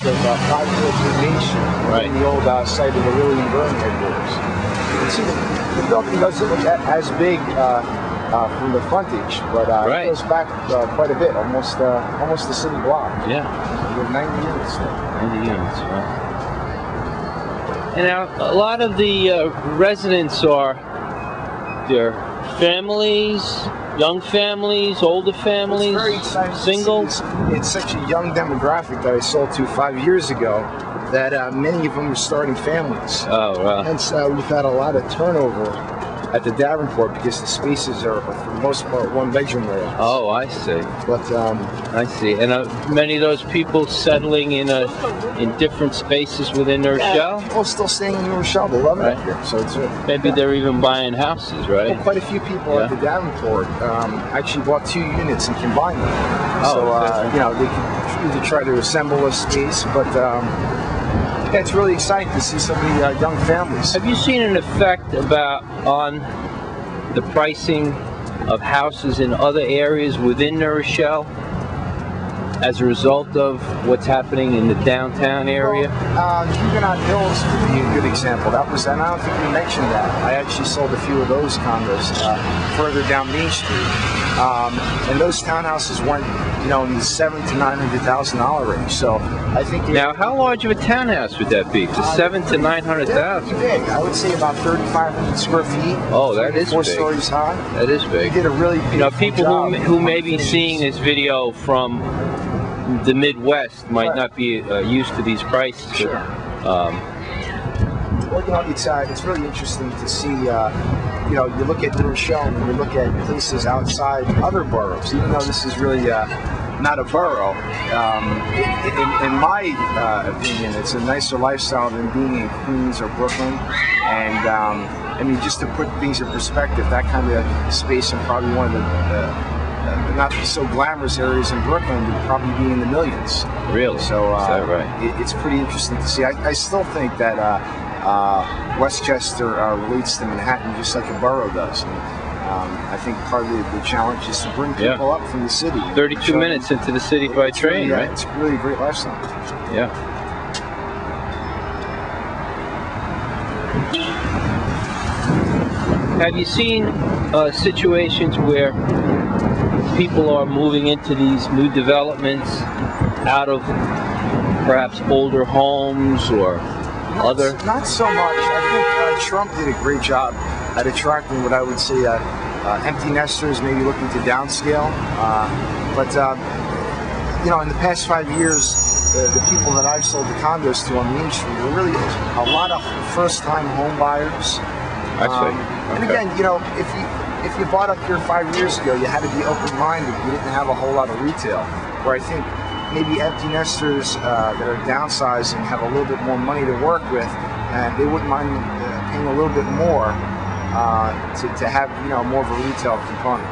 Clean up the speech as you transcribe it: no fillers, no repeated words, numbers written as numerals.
of 503 Main Street, Right. in the old site of the Lilly and Burn headquarters. You can see the building doesn't look as big from the frontage, but Right. it goes back quite a bit, almost the city block. Yeah. We have 90 units there. 90 units, right. And now, a lot of the residents are, they're families, young families, older families, It's very exciting to single. see this. It's such a young demographic that I sold to 5 years ago that many of them are starting families. Oh, wow. Hence, we've had a lot of turnover at the Davenport because the spaces are, for the most part, one-bedroom areas. Oh, I see. But I see. And many of those people settling in different spaces within New Rochelle? people still staying in New Rochelle. They love it Right. up here. So it's Maybe they're even buying houses, right? quite a few people at the Davenport actually bought 2 units and combined them. Oh, So okay. you know, they could either try to assemble a space, but yeah, it's really exciting to see so many young families. Have you seen an effect on the pricing of houses in other areas within New Rochelle as a result of what's happening in the downtown area? Huguenot Hills would be a good example. That was, and I don't think we mentioned that. I actually sold a few of those condos further down Main Street, and those townhouses went, you know, in the $700,000 to $900,000 range. So I think Now, how large of a townhouse would that be? To 700,000 to 900,000? big. I would say about 3,500 square feet. Oh, that is 4 big. stories high. That is We big. did a really You know, beautiful people job who may on be finishes. seeing this video from the Midwest might not be used to these prices. Sure. Well, you know, it's really interesting to see. You know, you look at New Rochelle and you look at places outside other boroughs. Even though this is really not a borough, in my opinion, it's a nicer lifestyle than being in Queens or Brooklyn. And I mean, just to put things in perspective, that kind of space in probably one of the not so glamorous areas in Brooklyn would probably be in the millions. Really? So Is that right? it's pretty interesting to see. I still think that Westchester relates to Manhattan just like a borough does. And, I think part of the challenge is to bring people up from the city. 32 minutes into the city by train, right? It's really a great lifestyle. Yeah. Have you seen situations where people are moving into these new developments out of perhaps older homes or other? Not so much. I think Trump did a great job at attracting what I would say empty nesters, maybe looking to downscale. But you know, in the past 5 years, the people that I've sold the condos to on Main Street were really a lot of first-time home buyers. I see. And Okay. again, you know, if you bought up here 5 years ago, you had to be open-minded. You didn't have a whole lot of retail. Where I think maybe empty nesters that are downsizing have a little bit more money to work with, and they wouldn't mind paying a little bit more to have, you know, more of a retail component.